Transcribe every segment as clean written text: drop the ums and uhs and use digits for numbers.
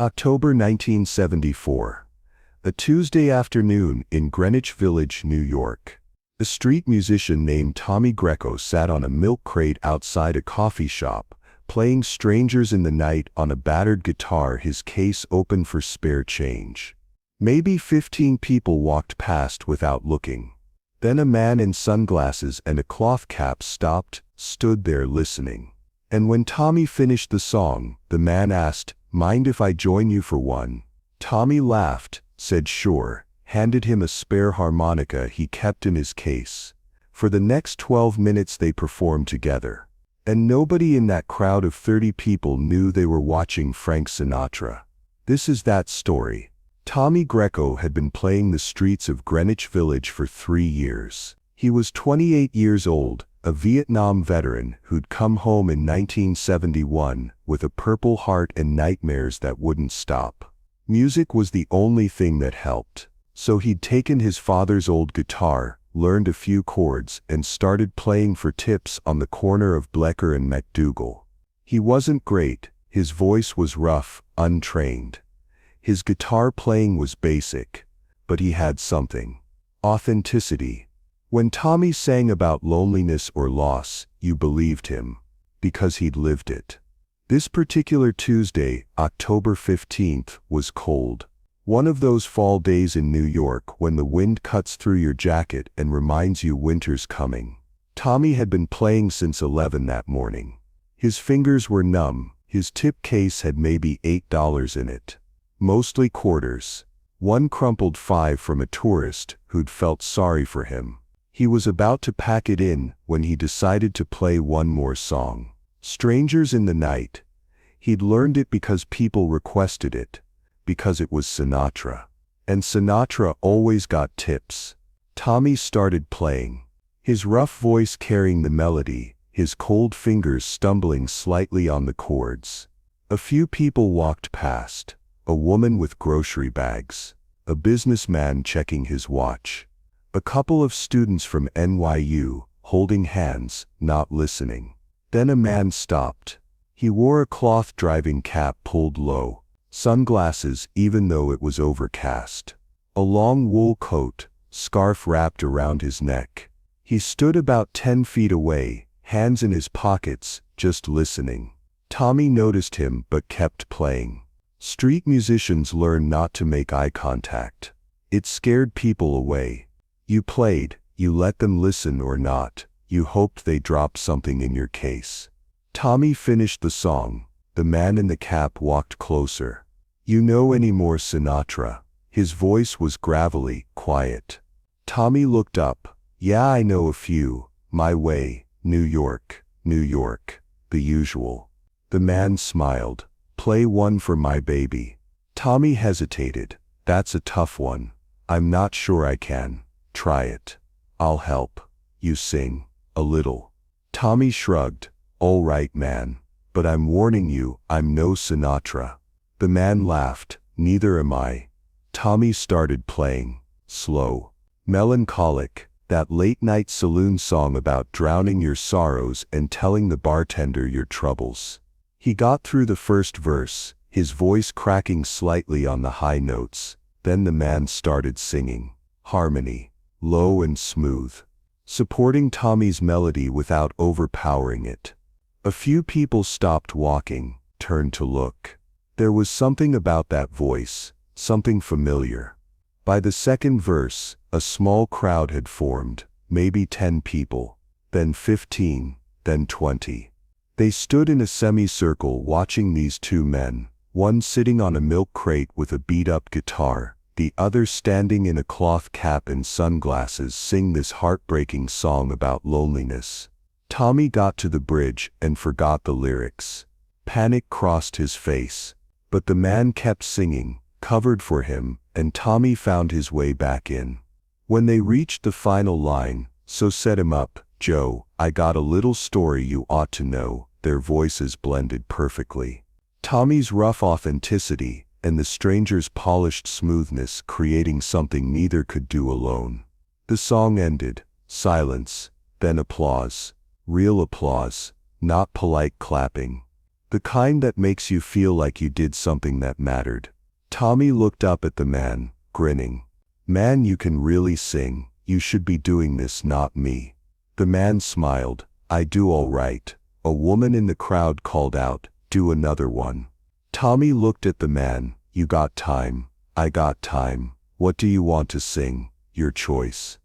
October 1974. A Tuesday afternoon in Greenwich Village, New York. A street musician named Tommy Greco sat on a milk crate outside a coffee shop, playing Strangers in the Night on a battered guitar, his case open for spare change. Maybe 15 people walked past without looking. Then a man in sunglasses and a cloth cap stood there listening. And when Tommy finished the song, the man asked, "Mind if I join you for one?" Tommy laughed, said sure, handed him a spare harmonica he kept in his case. For the next 12 minutes they performed together. And nobody in that crowd of 30 people knew they were watching Frank Sinatra. This is that story. Tommy Greco had been playing the streets of Greenwich Village for 3 years. He was 28 years old, a Vietnam veteran who'd come home in 1971 with a Purple Heart and nightmares that wouldn't stop. Music was the only thing that helped. So he'd taken his father's old guitar, learned a few chords, and started playing for tips on the corner of Bleecker and MacDougal. He wasn't great, his voice was rough, untrained. His guitar playing was basic, but he had something. Authenticity. When Tommy sang about loneliness or loss, you believed him, because he'd lived it. This particular Tuesday, October 15th, was cold. One of those fall days in New York when the wind cuts through your jacket and reminds you winter's coming. Tommy had been playing since 11 that morning. His fingers were numb, his tip case had maybe $8 in it. Mostly quarters. One crumpled 5 from a tourist who'd felt sorry for him. He was about to pack it in when he decided to play one more song. Strangers in the Night. He'd learned it because people requested it, because it was Sinatra. And Sinatra always got tips. Tommy started playing. His rough voice carrying the melody, his cold fingers stumbling slightly on the chords. A few people walked past. A woman with grocery bags. A businessman checking his watch. A couple of students from NYU, holding hands, not listening. Then a man stopped. He wore a cloth driving cap pulled low, sunglasses even though it was overcast, a long wool coat, scarf wrapped around his neck. He stood about 10 feet away, hands in his pockets, just listening. Tommy noticed him but kept playing. Street musicians learn not to make eye contact. It scared people away. You played, you let them listen or not, you hoped they dropped something in your case. Tommy finished the song. The man in the cap walked closer. "You know any more Sinatra?" His voice was gravelly, quiet. Tommy looked up. "Yeah, I know a few. My Way, New York, New York, the usual." The man smiled. "Play one for my baby." Tommy hesitated. "That's a tough one. I'm not sure I can." "Try it. I'll help. You sing. A little." Tommy shrugged. "All right, man. But I'm warning you, I'm no Sinatra." The man laughed. "Neither am I." Tommy started playing. Slow. Melancholic. That late-night saloon song about drowning your sorrows and telling the bartender your troubles. He got through the first verse, his voice cracking slightly on the high notes. Then the man started singing. Harmony. Low and smooth. Supporting Tommy's melody without overpowering it. A few people stopped walking, turned to look. There was something about that voice, something familiar. By the second verse, a small crowd had formed, maybe 10 people, then 15, then 20. They stood in a semicircle watching these two men, one sitting on a milk crate with a beat-up guitar, the other standing in a cloth cap and sunglasses, sing this heartbreaking song about loneliness. Tommy got to the bridge and forgot the lyrics. Panic crossed his face. But the man kept singing, covered for him, and Tommy found his way back in. When they reached the final line, "So set him up, Joe, I got a little story you ought to know," their voices blended perfectly. Tommy's rough authenticity, and the stranger's polished smoothness creating something neither could do alone. The song ended. Silence. Then applause. Real applause. Not polite clapping. The kind that makes you feel like you did something that mattered. Tommy looked up at the man, grinning. Man, you can really sing. You should be doing this, not me. The man smiled. I do all right. A woman in the crowd called out, do another one. Tommy looked at the man. You got time. I got time. What do you want to sing? Your choice.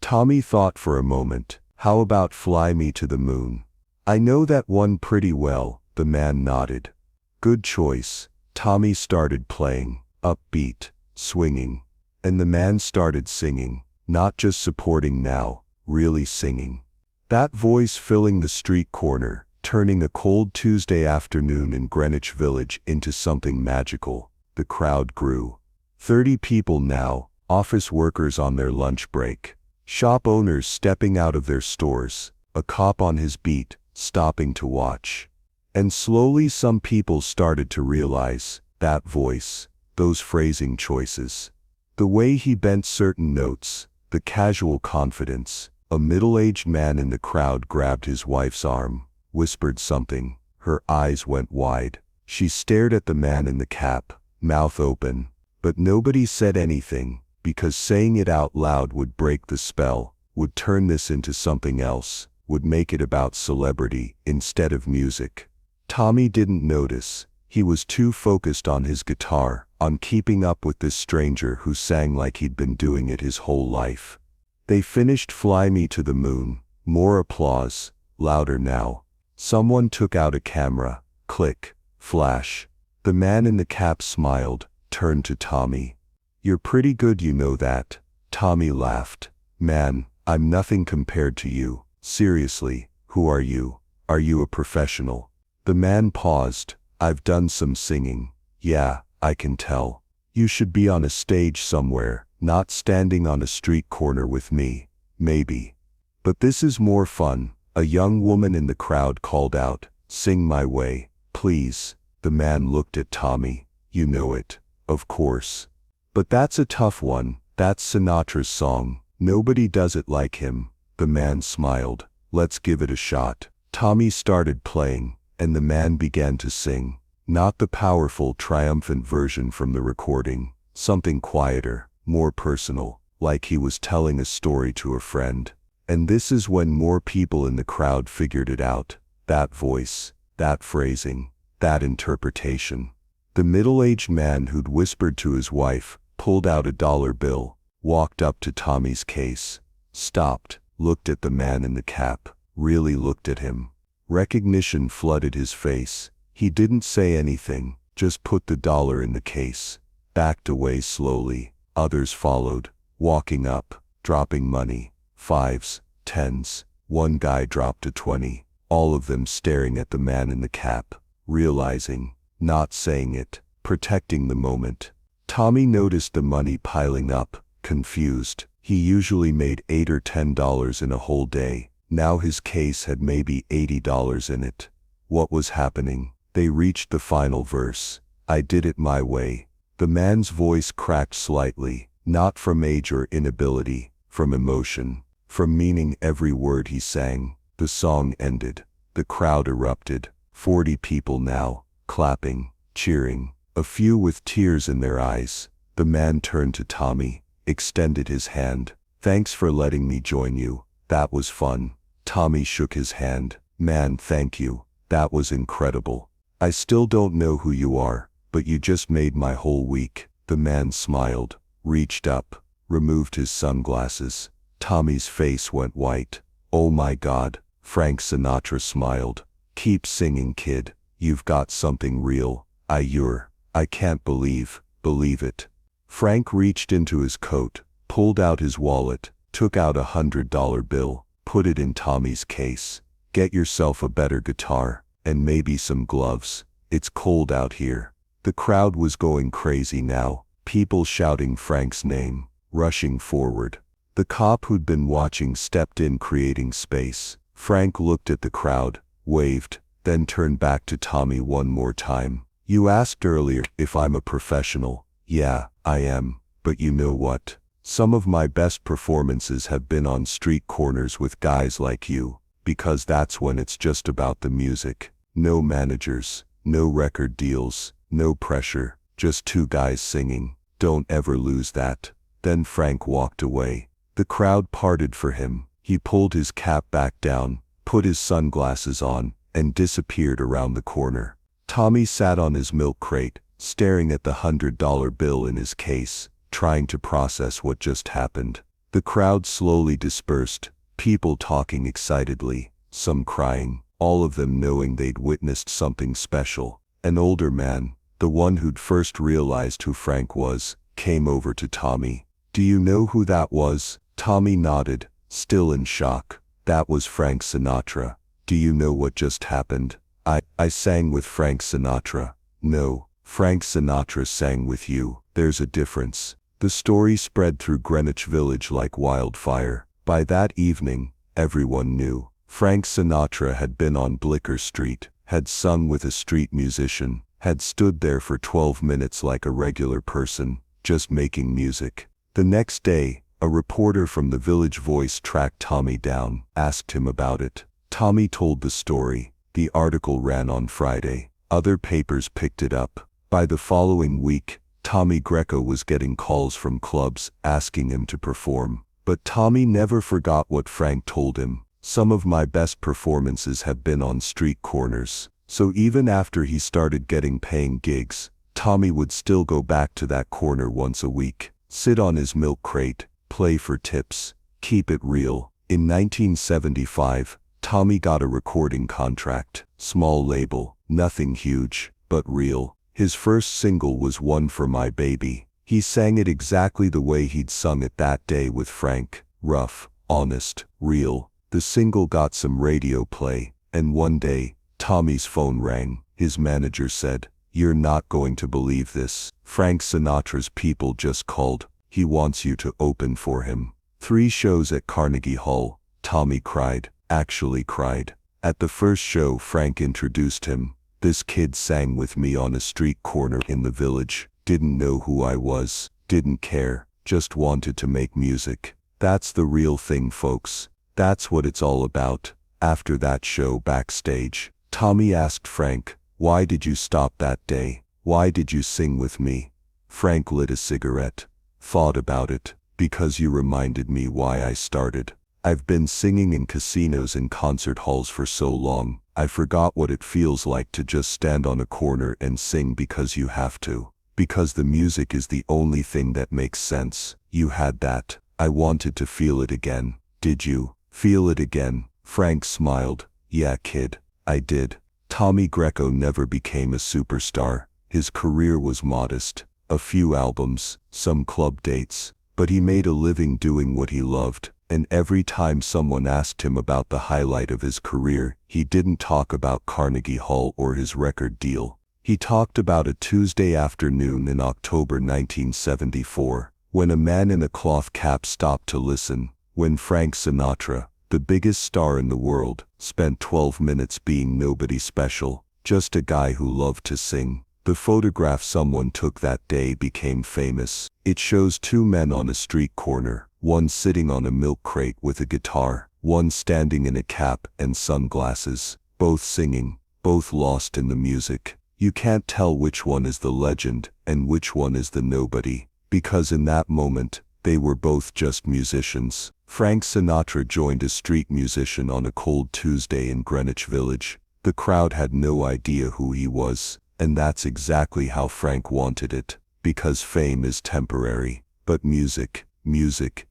Tommy thought for a moment. How about Fly Me to the Moon? I know that one pretty well. The man nodded. Good choice. Tommy started playing, upbeat, swinging. And the man started singing, not just supporting now, really singing. That voice filling the street corner, turning a cold Tuesday afternoon in Greenwich Village into something magical. The crowd grew. 30 people now, office workers on their lunch break, shop owners stepping out of their stores, a cop on his beat, stopping to watch. And slowly some people started to realize, that voice, those phrasing choices. The way he bent certain notes, the casual confidence. A middle-aged man in the crowd grabbed his wife's arm, whispered something. Her eyes went wide. She stared at the man in the cap, mouth open. But nobody said anything, because saying it out loud would break the spell, would turn this into something else, would make it about celebrity instead of music. Tommy didn't notice. He was too focused on his guitar, on keeping up with this stranger who sang like he'd been doing it his whole life. They finished Fly Me to the Moon. More applause, louder now. Someone took out a camera. Click, flash. The man in the cap smiled, turned to Tommy. You're pretty good, you know that. Tommy laughed. Man, I'm nothing compared to you. Seriously, who are you? Are you a professional? The man paused. I've done some singing. Yeah, I can tell. You should be on a stage somewhere, not standing on a street corner with me. Maybe. But this is more fun. A young woman in the crowd called out, Sing My Way, please. The man looked at Tommy. You know it, of course. But that's a tough one. That's Sinatra's song. Nobody does it like him. The man smiled. Let's give it a shot. Tommy started playing, and the man began to sing. Not the powerful, triumphant version from the recording. Something quieter, more personal, like he was telling a story to a friend. And this is when more people in the crowd figured it out. That voice, that phrasing, that interpretation. The middle-aged man who'd whispered to his wife, pulled out a dollar bill, walked up to Tommy's case, stopped, looked at the man in the cap, really looked at him. Recognition flooded his face. He didn't say anything, just put the dollar in the case, backed away slowly. Others followed, walking up, dropping money, 5s, 10s. One guy dropped a 20, all of them staring at the man in the cap, realizing, not saying it, protecting the moment. Tommy noticed the money piling up, confused. He usually made $8 or $10 in a whole day. Now his case had maybe $80 in it. What was happening? They reached the final verse. I did it my way. The man's voice cracked slightly, not from age or inability, from emotion, from meaning every word he sang. The song ended. The crowd erupted. 40 people now, clapping, cheering, a few with tears in their eyes. The man turned to Tommy, extended his hand. Thanks for letting me join you. That was fun. Tommy shook his hand. Man, thank you. That was incredible. I still don't know who you are, but you just made my whole week. The man smiled, reached up, removed his sunglasses. Tommy's face went white. Oh my God. Frank Sinatra smiled. Keep singing, kid. You've got something real. I can't believe it. Frank reached into his coat, pulled out his wallet, took out a $100 bill, put it in Tommy's case. Get yourself a better guitar, and maybe some gloves. It's cold out here. The crowd was going crazy now, people shouting Frank's name, rushing forward. The cop who'd been watching stepped in, creating space. Frank looked at the crowd, waved, then turned back to Tommy one more time. You asked earlier if I'm a professional. Yeah, I am. But you know what? Some of my best performances have been on street corners with guys like you, because that's when it's just about the music. No managers, No record deals, no pressure, just two guys singing. Don't ever lose that. Then Frank walked away. The crowd parted for him. He pulled his cap back down, put his sunglasses on, and disappeared around the corner. Tommy sat on his milk crate, staring at the $100 bill in his case, trying to process what just happened. The crowd slowly dispersed, people talking excitedly, some crying, all of them knowing they'd witnessed something special. An older man, the one who'd first realized who Frank was, came over to Tommy. "Do you know who that was?" Tommy nodded, still in shock. "That was Frank Sinatra. Do you know what just happened?" I sang with Frank Sinatra." "No, Frank Sinatra sang with you. There's a difference." The story spread through Greenwich Village like wildfire. By that evening, everyone knew. Frank Sinatra had been on Blicker Street, had sung with a street musician, had stood there for 12 minutes like a regular person, just making music. The next day, a reporter from the Village Voice tracked Tommy down, asked him about it. Tommy told the story. The article ran on Friday. Other papers picked it up. By the following week, Tommy Greco was getting calls from clubs asking him to perform. But Tommy never forgot what Frank told him. "Some of my best performances have been on street corners." So even after he started getting paying gigs, Tommy would still go back to that corner once a week, sit on his milk crate, play for tips, keep it real. In 1975, Tommy got a recording contract. Small label, nothing huge, but real. His first single was One for My Baby. He sang it exactly the way he'd sung it that day with Frank. Rough, honest, real. The single got some radio play, and one day, Tommy's phone rang. His manager said, "You're not going to believe this. Frank Sinatra's people just called. He wants you to open for him." 3 shows at Carnegie Hall. Tommy cried, actually cried. At the first show, Frank introduced him. "This kid sang with me on a street corner in the village. Didn't know who I was, didn't care, just wanted to make music." That's the real thing, folks. That's what it's all about. After that show backstage, Tommy asked Frank, "Why did you stop that day? Why did you sing with me?" Frank lit a cigarette. "Thought about it. Because you reminded me why I started. I've been singing in casinos and concert halls for so long, I forgot what it feels like to just stand on a corner and sing because you have to. Because the music is the only thing that makes sense. You had that. I wanted to feel it again." "Did you feel it again?" Frank smiled. "Yeah, kid, I did." Tommy Greco never became a superstar. His career was modest. A few albums, some club dates. But he made a living doing what he loved. And every time someone asked him about the highlight of his career, he didn't talk about Carnegie Hall or his record deal. He talked about a Tuesday afternoon in October 1974, when a man in a cloth cap stopped to listen, when Frank Sinatra, the biggest star in the world, spent 12 minutes being nobody special, just a guy who loved to sing. The photograph someone took that day became famous. It shows 2 men on a street corner, one sitting on a milk crate with a guitar, one standing in a cap and sunglasses, both singing, both lost in the music. You can't tell which one is the legend and which one is the nobody, because in that moment, they were both just musicians. Frank Sinatra joined a street musician on a cold Tuesday in Greenwich Village. The crowd had no idea who he was, and that's exactly how Frank wanted it, because fame is temporary, but music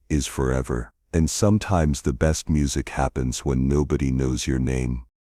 is forever. And sometimes the best music happens when nobody knows your name.